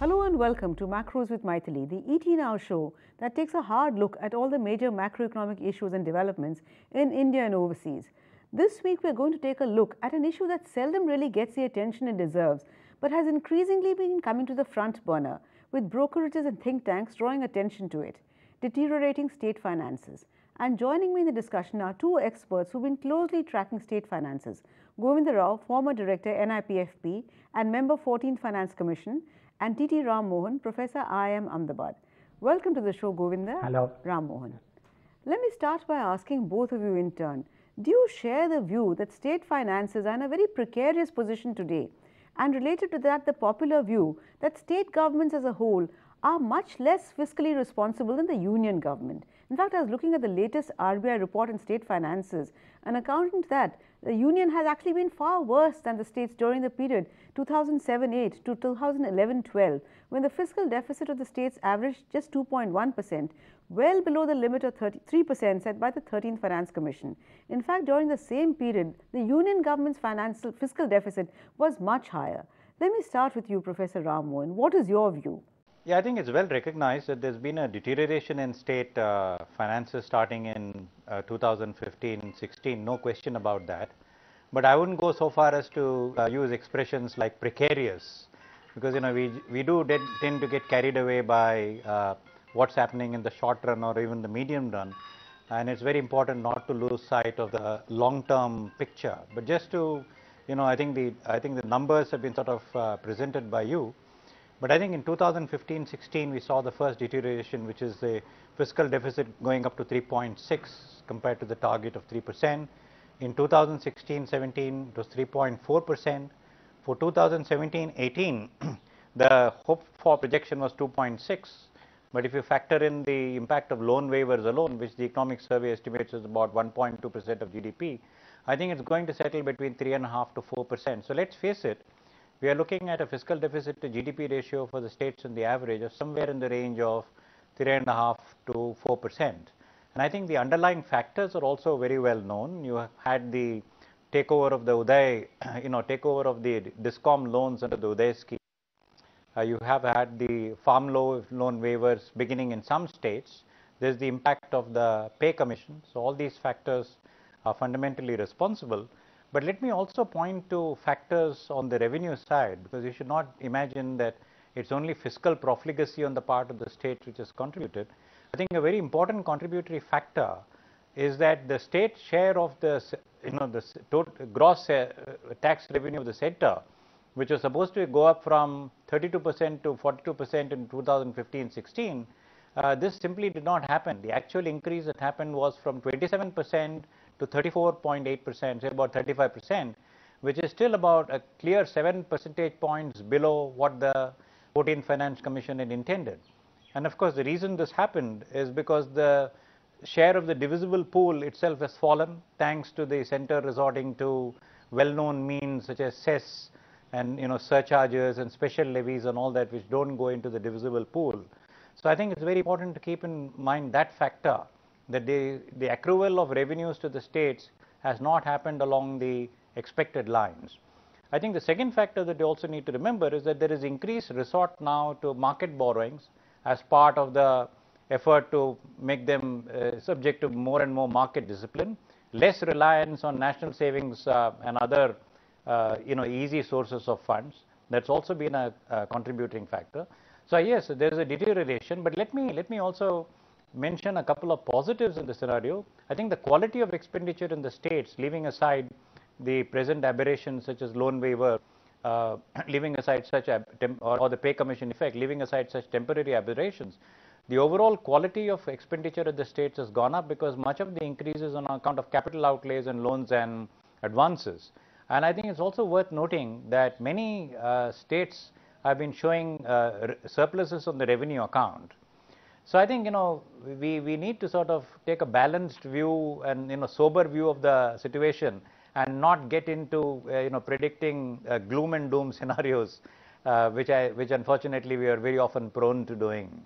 Hello and welcome to Macros with Mythili, the ET Now show that takes a hard look at all the major macroeconomic issues and developments in India and overseas. This week we're going to take a look at an issue that seldom really gets the attention it deserves, but has increasingly been coming to the front burner, with brokerages and think tanks drawing attention to it: deteriorating state finances. And joining me in the discussion are two experts who've been closely tracking state finances: Govinda Rao, former director NIPFP and member 14th Finance Commission, and T.T. Ram Mohan, Professor IIM Ahmedabad. Welcome to the show, Govinda. Hello. Ram Mohan. Let me start by asking both of you in turn, do you share the view that state finances are in a very precarious position today? And related to that, the popular view that state governments as a whole are much less fiscally responsible than the union government. In fact, I was looking at the latest RBI report on state finances, and according to that, the union has actually been far worse than the states during the period 2007-8 to 2011-12, when the fiscal deficit of the states averaged just 2.1%, well below the limit of 3% set by the 13th Finance Commission. In fact, during the same period, the union government's fiscal deficit was much higher. Let me start with you, Professor Ram Mohan. What is your view? Yeah, I think it's well recognized that there's been a deterioration in state finances starting in 2015-16, no question about that. But I wouldn't go so far as to use expressions like precarious, because we do tend to get carried away by what's happening in the short run or even the medium run, and it's very important not to lose sight of the long-term picture. But just to, I think the numbers have been sort of presented by you. But I think in 2015-16 we saw the first deterioration, which is the fiscal deficit going up to 3.6 compared to the target of 3%. In 2016-17 it was 3.4%. For 2017-18 the hope for projection was 2.6. But if you factor in the impact of loan waivers alone, which the economic survey estimates is about 1.2% of GDP, I think it's going to settle between 3.5 to 4%. So let's face it, we are looking at a fiscal deficit to GDP ratio for the states in the average of somewhere in the range of 3.5 to 4%. And I think the underlying factors are also very well known. You had the takeover of the Uday, takeover of the DISCOM loans under the Uday scheme. You have had the farm loan waivers beginning in some states. There's the impact of the pay commission. So all these factors are fundamentally responsible. But let me also point to factors on the revenue side, because you should not imagine that it's only fiscal profligacy on the part of the state which has contributed. I think a very important contributory factor is that the state share of the total gross tax revenue of the sector, which was supposed to go up from 32% to 42% in 2015-16, this simply did not happen. The actual increase that happened was from 27% to 34.8%, say about 35%, which is still about a clear 7 percentage points below what the 14th Finance Commission had intended. And of course, the reason this happened is because the share of the divisible pool itself has fallen, thanks to the center resorting to well-known means such as cess and surcharges and special levies and all that, which don't go into the divisible pool. So I think it's very important to keep in mind that factor, that the accrual of revenues to the states has not happened along the expected lines. I think the second factor that you also need to remember is that there is increased resort now to market borrowings as part of the effort to make them subject to more and more market discipline, less reliance on national savings and other easy sources of funds. That's also been a contributing factor. So yes, there is a deterioration, but let me also mention a couple of positives in the scenario. I think the quality of expenditure in the states, leaving aside the present aberrations such as loan waiver, leaving aside such or the pay commission effect, leaving aside such temporary aberrations, the overall quality of expenditure at the states has gone up because much of the increase is on account of capital outlays and loans and advances. And I think it's also worth noting that many states have been showing surpluses on the revenue account. So I think we need to sort of take a balanced view and sober view of the situation and not get into predicting gloom and doom scenarios which unfortunately we are very often prone to doing.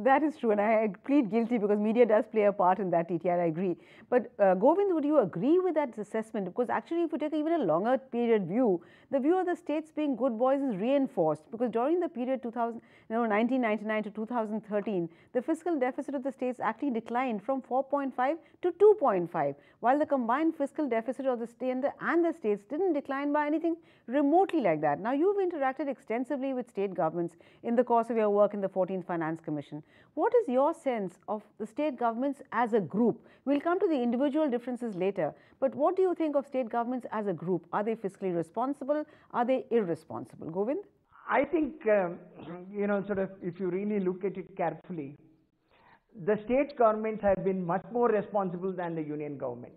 That is true, and I plead guilty because media does play a part in that, TTR, I agree. But Govind, would you agree with that assessment? Because actually, if you take even a longer period view, the view of the states being good boys is reinforced, because during the period 1999 to 2013, the fiscal deficit of the states actually declined from 4.5 to 2.5, while the combined fiscal deficit of the state and the states didn't decline by anything remotely like that. Now, you've interacted extensively with state governments in the course of your work in the 14th Finance Commission. What is your sense of the state governments as a group? We'll come to the individual differences later, but what do you think of state governments as a group? Are they fiscally responsible? Are they irresponsible? Govind? I think, sort of, if you really look at it carefully, the state governments have been much more responsible than the union government.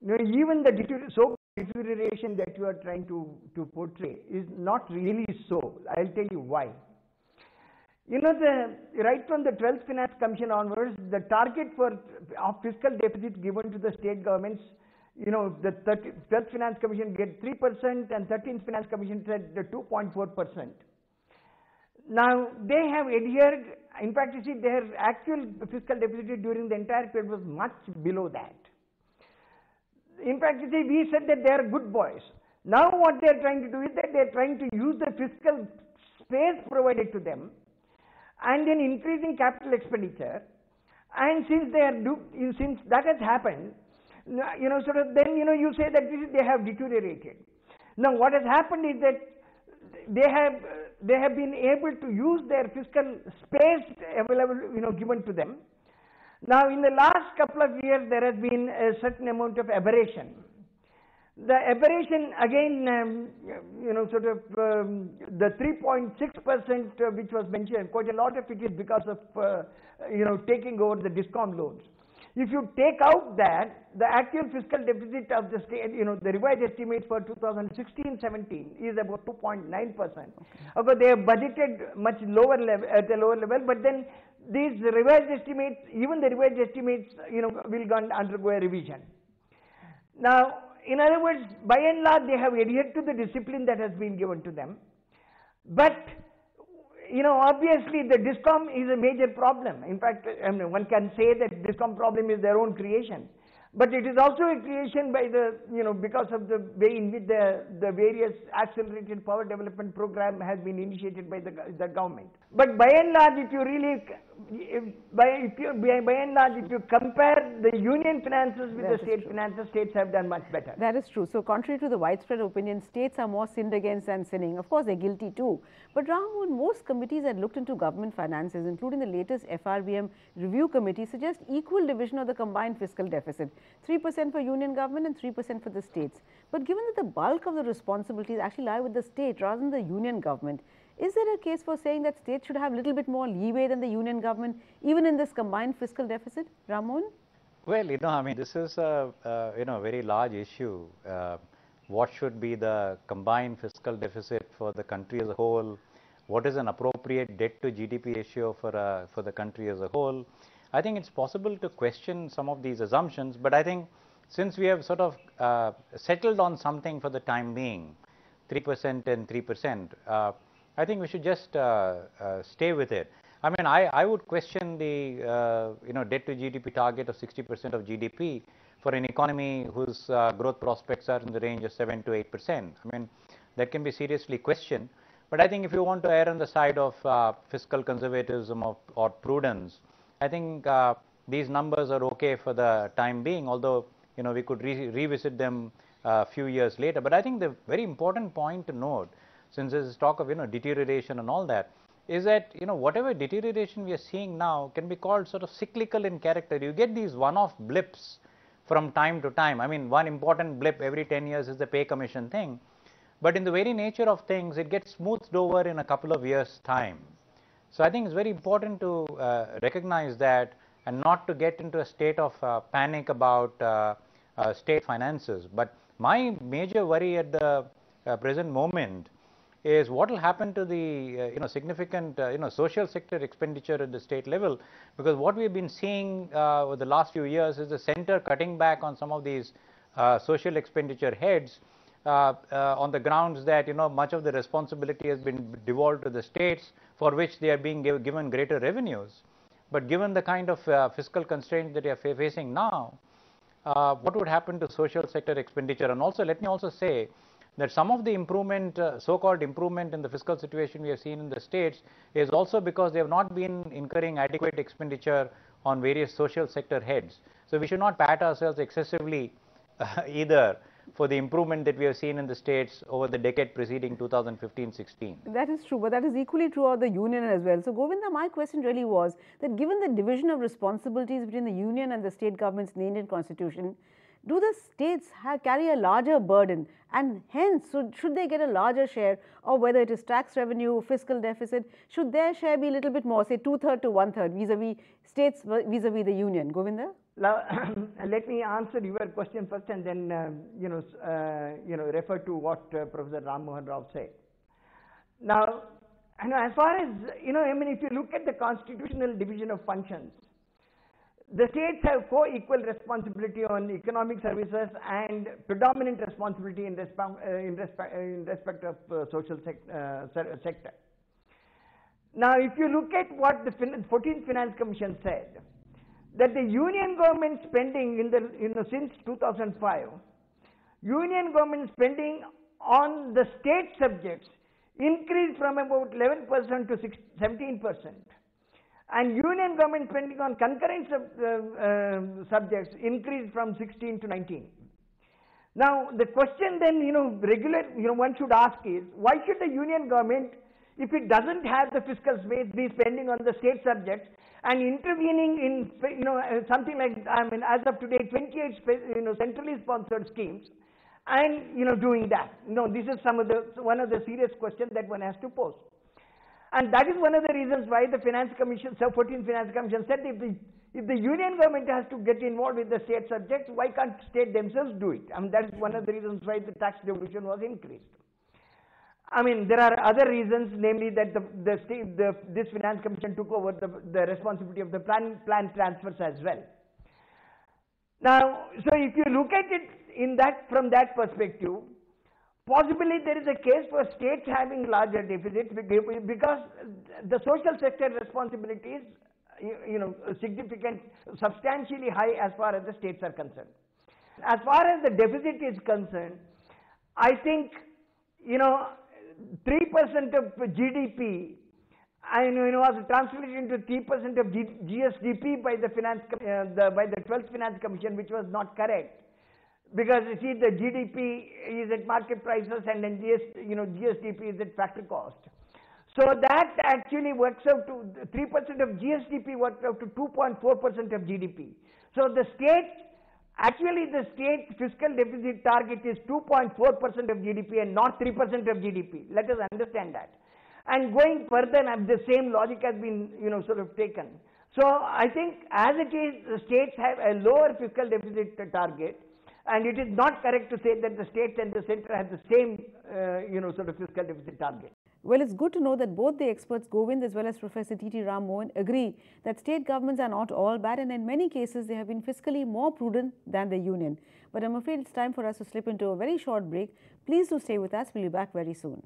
Even the so-called deterioration that you are trying to portray is not really so. I'll tell you why. Right from the 12th Finance Commission onwards, the target of fiscal deficit given to the state governments, the 12th Finance Commission get 3% and 13th Finance Commission said 2.4%. Now, they have adhered, in fact, you see, their actual fiscal deficit during the entire period was much below that. In fact, you see, we said that they are good boys. Now, what they are trying to do is that they are trying to use the fiscal space provided to them and then increasing capital expenditure, and since that has happened, sort of, then you say that they have deteriorated. Now what has happened is that they have been able to use their fiscal space available, given to them. Now in the last couple of years there has been a certain amount of aberration. The aberration again, the 3.6% which was mentioned, quite a lot of it is because of, taking over the DISCOM loans. If you take out that, the actual fiscal deficit of the state, the revised estimate for 2016-17 is about 2.9%. Of course, they have budgeted much lower level, at a lower level, but then these revised estimates, even the revised estimates, will undergo a revision. Now, in other words, by and large, they have adhered to the discipline that has been given to them. But, obviously the DISCOM is a major problem. In fact, one can say that DISCOM problem is their own creation. But it is also a creation by the, because of the way in which the various accelerated power development program has been initiated by the government. But by and large, if you really, by and large, if you compare the union finances with the state finances, states have done much better. That is true. So contrary to the widespread opinion, states are more sinned against than sinning. Of course, they're guilty too. But Rahul, most committees that looked into government finances, including the latest FRBM review committee, suggest equal division of the combined fiscal deficit. 3% for union government and 3% for the states. But given that the bulk of the responsibilities actually lie with the state rather than the union government, is there a case for saying that states should have a little bit more leeway than the union government, even in this combined fiscal deficit? Ramon? Well, this is a very large issue. What should be the combined fiscal deficit for the country as a whole? What is an appropriate debt to GDP ratio for the country as a whole? I think it's possible to question some of these assumptions, but I think since we have sort of settled on something for the time being, 3% and 3%, I think we should just stay with it. I mean, I would question the debt to GDP target of 60% of GDP for an economy whose growth prospects are in the range of 7 to 8%. I mean, that can be seriously questioned. But I think if you want to err on the side of fiscal conservatism or prudence, I think these numbers are okay for the time being, although we could revisit them a few years later. But I think the very important point to note, since there is talk of deterioration and all that, is that whatever deterioration we are seeing now can be called sort of cyclical in character. You get these one-off blips from time to time. I mean, one important blip every 10 years is the pay commission thing. But in the very nature of things, it gets smoothed over in a couple of years' time. So I think it's very important to recognize that and not to get into a state of panic about state finances. But my major worry at the present moment is what will happen to the significant social sector expenditure at the state level, because what we have been seeing over the last few years is the center cutting back on some of these social expenditure heads on the grounds that much of the responsibility has been devolved to the states, for which they are being given greater revenues. But given the kind of fiscal constraints that we are facing now, what would happen to social sector expenditure? And also, let me also say that some of the improvement, so-called improvement in the fiscal situation we have seen in the states is also because they have not been incurring adequate expenditure on various social sector heads. So we should not pat ourselves excessively either for the improvement that we have seen in the states over the decade preceding 2015-16. That is true, but that is equally true of the union as well. So Govinda, my question really was that given the division of responsibilities between the union and the state governments in the Indian constitution, do the states carry a larger burden, and hence should they get a larger share, or whether it is tax revenue, fiscal deficit, should their share be a little bit more, say 2/3 to 1/3 vis-a-vis states vis-a-vis the union? Govinda? Now, let me answer your question first, and then refer to what Professor Ram Mohan Rao said. Now, as far as if you look at the constitutional division of functions, the states have co-equal responsibility on economic services and predominant responsibility in respect of social sector. Now, if you look at what the 14th Finance Commission said, that the union government spending since 2005, union government spending on the state subjects increased from about 11% to 17%. And union government spending on concurrent subjects increased from 16 to 19. Now, the question then, one should ask is, why should the union government, if it doesn't have the fiscal space, be spending on the state subjects and intervening in, something like, as of today, 28 centrally sponsored schemes, and, doing that? This is one of the serious questions that one has to pose. And that is one of the reasons why the Finance Commission, 14th Finance Commission said if the union government has to get involved with the state subjects, why can't state themselves do it? That is one of the reasons why the tax devolution was increased. There are other reasons, namely that this Finance Commission took over the responsibility of the plan transfers as well. Now, so if you look at it from that perspective, possibly there is a case for states having larger deficits because the social sector responsibility is, significant, substantially high as far as the states are concerned. As far as the deficit is concerned, I think, 3% of GDP, was translated into 3% of GSDP by the by the 12th Finance Commission, which was not correct. Because you see, the GDP is at market prices, and then GSDP is at factor cost. So that actually works out to 3% of GSDP works out to 2.4% of GDP. So the state fiscal deficit target is 2.4% of GDP and not 3% of GDP. Let us understand that. And going further, the same logic has been taken. So I think as it is, the states have a lower fiscal deficit target. And it is not correct to say that the states and the center have the same, fiscal deficit target. Well, it's good to know that both the experts, Govind as well as Professor T.T. Ram Mohan, agree that state governments are not all bad, and in many cases they have been fiscally more prudent than the union. But I'm afraid it's time for us to slip into a very short break. Please do stay with us. We'll be back very soon.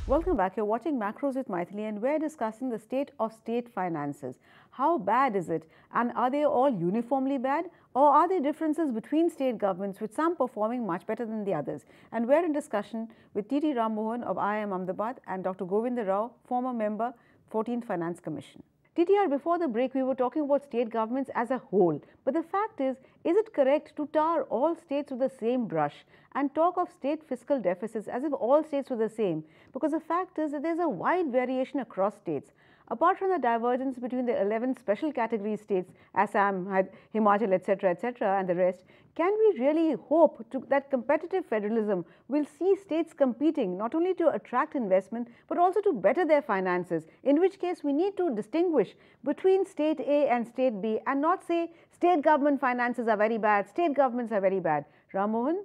Welcome back. You're watching Macros with Mythili, and we're discussing the state of state finances. How bad is it? And are they all uniformly bad? Or are there differences between state governments, with some performing much better than the others? And we're in discussion with T.T. Ram Mohan of IIM Ahmedabad and Dr. Govinda Rao, former member, 14th Finance Commission. TTR, before the break, we were talking about state governments as a whole. But the fact is it correct to tar all states with the same brush and talk of state fiscal deficits as if all states were the same? Because the fact is that there's a wide variation across states. Apart from the divergence between the 11 special category states, Assam, Himachal, etc., and the rest, can we really hope that competitive federalism will see states competing not only to attract investment but also to better their finances, in which case we need to distinguish between state A and state B and not say state government finances are very bad, state governments are very bad. Ram Mohan?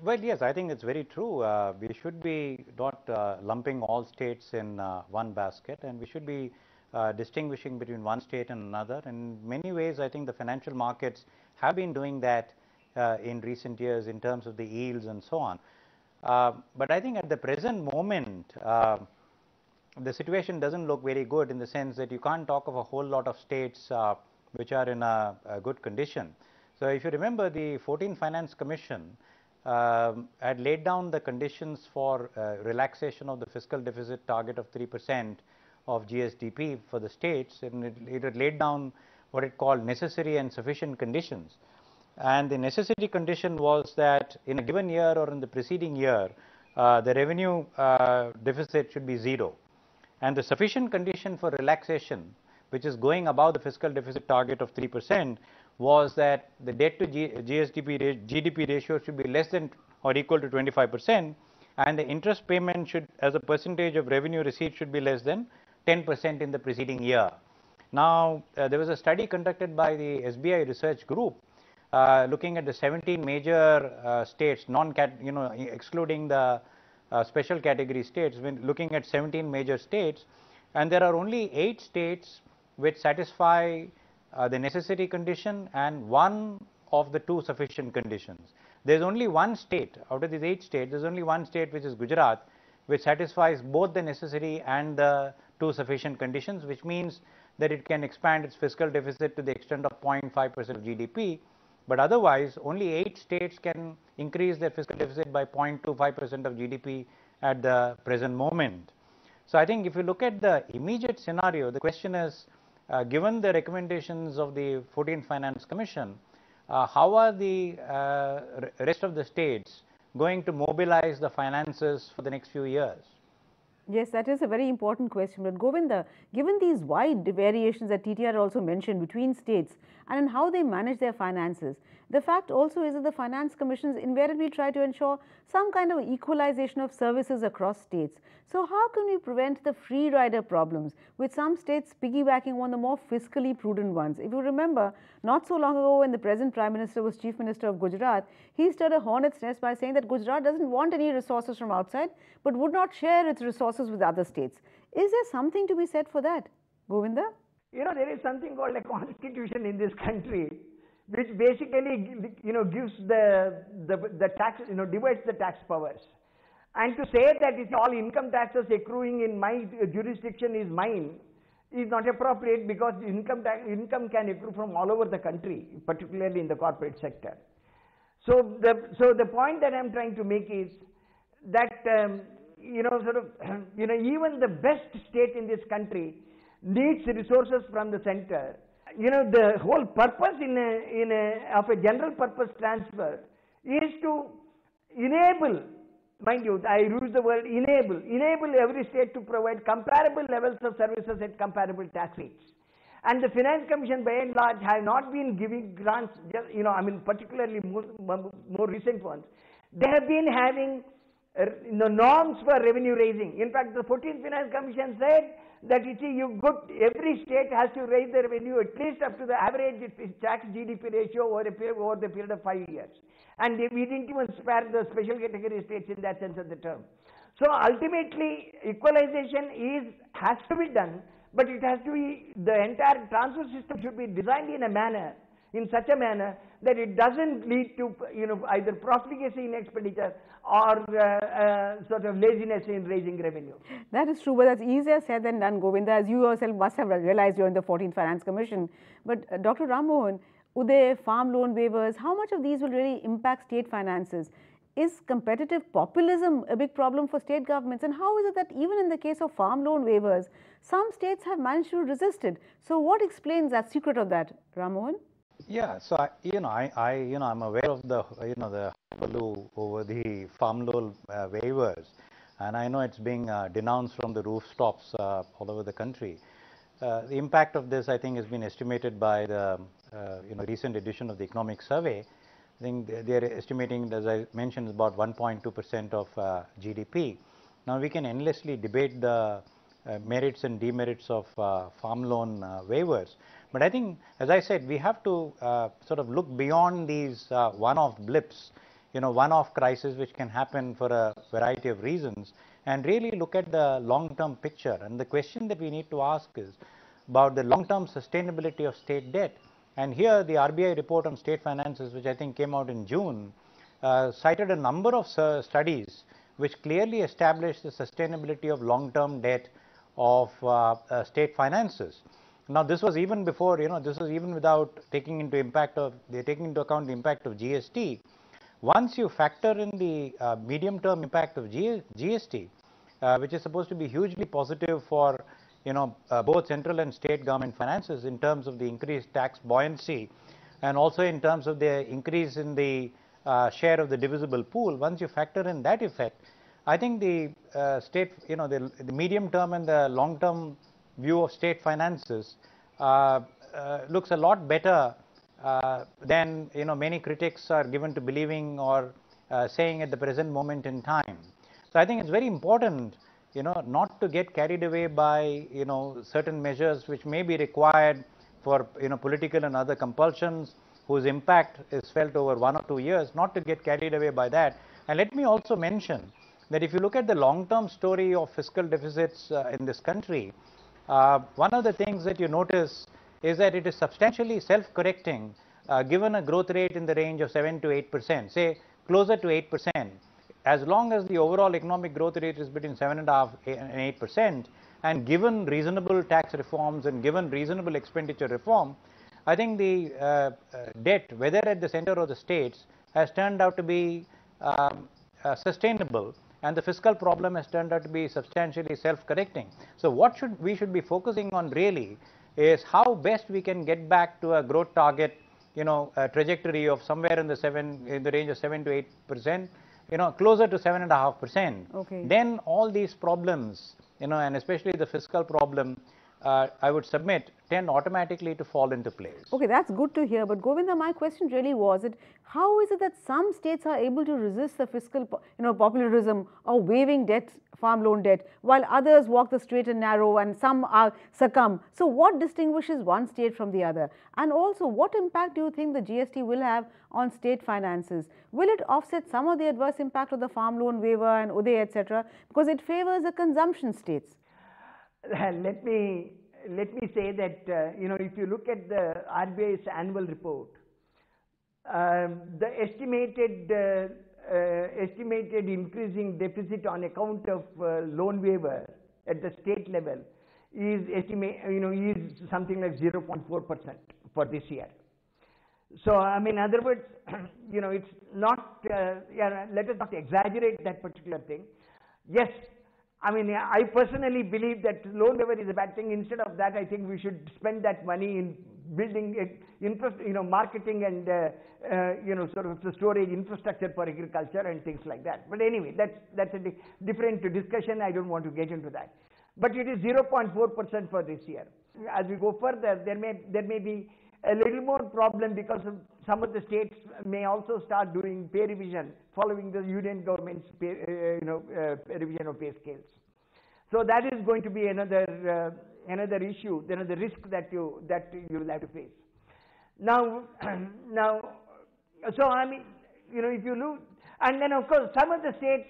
Well, yes, I think it's very true. We should be not lumping all states in one basket, and we should be distinguishing between one state and another. In many ways, I think the financial markets have been doing that in recent years in terms of the yields and so on. But I think at the present moment, the situation doesn't look very good, in the sense that you can't talk of a whole lot of states which are in a good condition. So if you remember, the 14th Finance Commission had laid down the conditions for relaxation of the fiscal deficit target of 3% of GSDP for the states, and it had laid down what it called necessary and sufficient conditions. And the necessary condition was that in a given year or in the preceding year, the revenue deficit should be 0. And the sufficient condition for relaxation, which is going above the fiscal deficit target of 3%, was that the debt to GDP ratio should be less than or equal to 25%, and the interest payment should, as a percentage of revenue receipt, should be less than 10% in the preceding year. Now, there was a study conducted by the SBI Research Group looking at the 17 major states, excluding the special category states, when looking at 17 major states, and there are only 8 states which satisfy the necessary condition and one of the 2 sufficient conditions. There is only one state out of these 8 states. There is only one state, which is Gujarat, which satisfies both the necessary and the 2 sufficient conditions, which means that it can expand its fiscal deficit to the extent of 0.5% of GDP. But otherwise, only 8 states can increase their fiscal deficit by 0.25% of GDP at the present moment. So I think if you look at the immediate scenario, the question is, given the recommendations of the 14th Finance Commission, how are the rest of the states going to mobilize the finances for the next few years? Yes, that is a very important question. But Govinda, given these wide variations that TTR also mentioned between states and in how they manage their finances, the fact also is that the finance commissions invariably try to ensure some kind of equalization of services across states. So how can we prevent the free rider problems, with some states piggybacking on the more fiscally prudent ones? If you remember, not so long ago when the present Prime Minister was Chief Minister of Gujarat, he stirred a hornet's nest by saying that Gujarat doesn't want any resources from outside, but would not share its resources with other states. Is there something to be said for that, Govinda? There is something called a constitution in this country, which basically, gives the tax, divides the tax powers. And to say that it's all income taxes accruing in my jurisdiction is mine is not appropriate, because income can accrue from all over the country, particularly in the corporate sector. So the point that I'm trying to make is that even the best state in this country needs resources from the center. The whole purpose of a general purpose transfer is to enable, mind you, I use the word enable every state to provide comparable levels of services at comparable tax rates. And the Finance Commission, by and large, have not been giving grants, particularly more recent ones. They have been having norms for revenue raising. In fact, the 14th Finance Commission said that every state has to raise their revenue at least up to the average tax GDP ratio over the period of 5 years. And we didn't even spare the special category states in that sense of the term. So ultimately, equalization has to be done, but it has to be, the entire transfer system should be designed in such a manner that it doesn't lead to either profligacy in expenditure or sort of laziness in raising revenue. That is true, but that's easier said than done, Govinda, as you yourself must have realized during the 14th Finance Commission. But Dr. Ram Mohan, Uday, farm loan waivers, how much of these will really impact state finances? Is competitive populism a big problem for state governments? And how is it that even in the case of farm loan waivers, some states have managed to resist it? So what explains that secret of that, Ram Mohan? Yeah, so I'm aware of the the hullabaloo over the farm loan waivers, and I know it's being denounced from the rooftops all over the country. The impact of this, I think, has been estimated by the recent edition of the Economic Survey. I think they are estimating, as I mentioned, about 1.2% of GDP. Now we can endlessly debate the merits and demerits of farm loan waivers. But I think, as I said, we have to sort of look beyond these one-off blips, one-off crises which can happen for a variety of reasons, and really look at the long-term picture. And the question that we need to ask is, about the long-term sustainability of state debt. And here the RBI report on state finances, which I think came out in June, cited a number of studies which clearly established the sustainability of long-term debt of state finances. Now, this was even before, this was even without taking into account the impact of GST. Once you factor in the medium-term impact of GST, which is supposed to be hugely positive for both central and state government finances in terms of the increased tax buoyancy and also in terms of the increase in the share of the divisible pool, once you factor in that effect, I think the the medium term and the long term view of state finances looks a lot better than many critics are given to believing or saying at the present moment in time. So I think it's very important not to get carried away by certain measures which may be required for political and other compulsions whose impact is felt over 1 or 2 years, not to get carried away by that. And let me also mention that if you look at the long-term story of fiscal deficits in this country, one of the things that you notice is that it is substantially self-correcting given a growth rate in the range of 7 to 8%, say closer to 8%. As long as the overall economic growth rate is between 7.5% and 8%, and given reasonable tax reforms and given reasonable expenditure reform, I think the debt, whether at the center or the states, has turned out to be sustainable, and the fiscal problem has turned out to be substantially self-correcting. So what we should be focusing on really is how best we can get back to a growth target, a trajectory of somewhere in the range of 7 to 8%, closer to 7.5%. Okay. Then all these problems, and especially the fiscal problem, I would submit, tend automatically to fall into place. Okay, that's good to hear. But Govinda, my question really was how is it that some states are able to resist the fiscal, populism or waiving debt, farm loan debt, while others walk the straight and narrow, and some are succumb? So, what distinguishes one state from the other? And also, what impact do you think the GST will have on state finances? Will it offset some of the adverse impact of the farm loan waiver and Uday, etc., because it favors the consumption states? Let me say that if you look at the RBI's annual report, the estimated increasing deficit on account of loan waiver at the state level is is something like 0.4% for this year. So in other words, it's not let us not exaggerate that particular thing. Yes, I personally believe that loan waiver is a bad thing. Instead of that, I think we should spend that money in building marketing and sort of the storage infrastructure for agriculture and things like that. But anyway, that's a different discussion. I don't want to get into that. But it is 0.4% for this year. As we go further, there may be a little more problem because of some of the states may also start doing pay revision following the union government's revision of pay scales. So that is going to be another issue, another risk that you will have to face. Now, so if you look, and then of course some of the states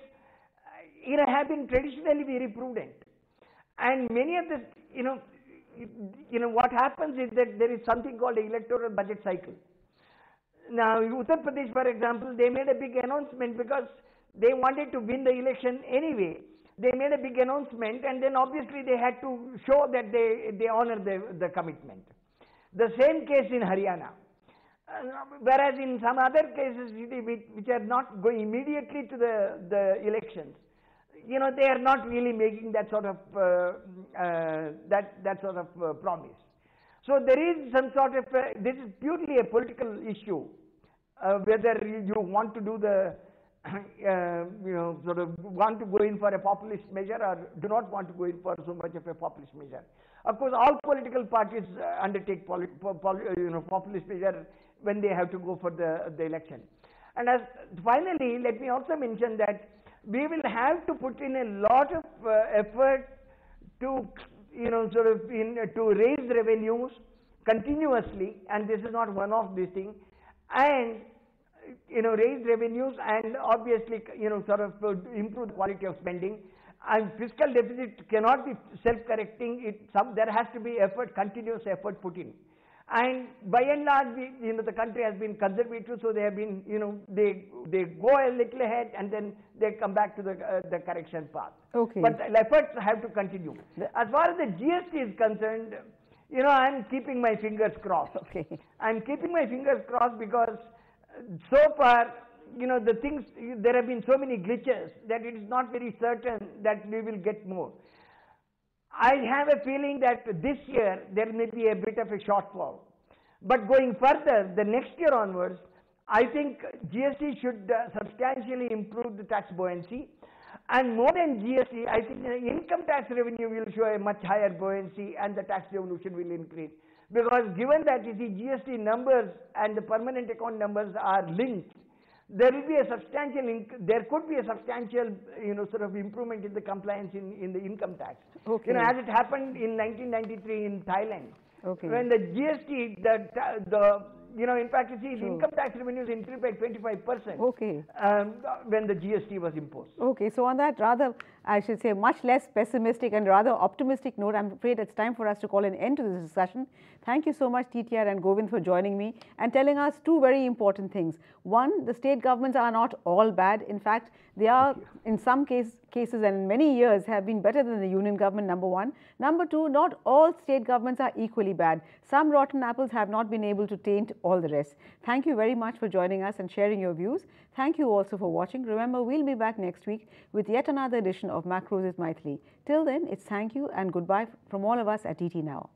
have been traditionally very prudent, and many of the what happens is that there is something called the electoral budget cycle. Now, Uttar Pradesh, for example, they made a big announcement because they wanted to win the election anyway. They made a big announcement, and then obviously they had to show that they honor the commitment. The same case in Haryana. Whereas in some other cases which are not going immediately to the elections, they are not really making that sort of promise. So there is some sort of this is purely a political issue, whether you want to do the sort of want to go in for a populist measure or do not want to go in for so much of a populist measure. Of course, all political parties undertake populist measure when they have to go for the election. And as finally, let me also mention that we will have to put in a lot of effort to to raise revenues continuously, and this is not one of these things, and raise revenues and obviously improve the quality of spending, And fiscal deficit cannot be self-correcting. There has to be effort, continuous effort put in. And by and large, the country has been conservative, so they have been, they go a little ahead and then they come back to the correction path. Okay. But the efforts have to continue. As far as the GST is concerned, I'm keeping my fingers crossed. Okay. I'm keeping my fingers crossed because so far, the things, there have been so many glitches that it is not very certain that we will get more. I have a feeling that this year there may be a bit of a shortfall. But going further, the next year onwards, I think GST should substantially improve the tax buoyancy. And more than GST, I think the income tax revenue will show a much higher buoyancy and the tax devolution will increase. Because given that GST numbers and the permanent account numbers are linked, there will be a substantial, there could be a substantial, sort of improvement in the compliance in the income tax. Okay. As it happened in 1993 in Thailand. Okay. When the GST, in fact, the income tax revenues increased by 25%. Okay. When the GST was imposed. Okay, so on that rather, I should say, much less pessimistic and rather optimistic note, I'm afraid it's time for us to call an end to this discussion. Thank you so much, TTR and Govind, for joining me and telling us two very important things. One, the state governments are not all bad. In fact, they are, in some cases and in many years, have been better than the union government, number one. Number two, not all state governments are equally bad. Some rotten apples have not been able to taint all the rest. Thank you very much for joining us and sharing your views. Thank you also for watching. Remember, we'll be back next week with yet another edition of Macros with Mythili. Till then, it's thank you and goodbye from all of us at TT Now.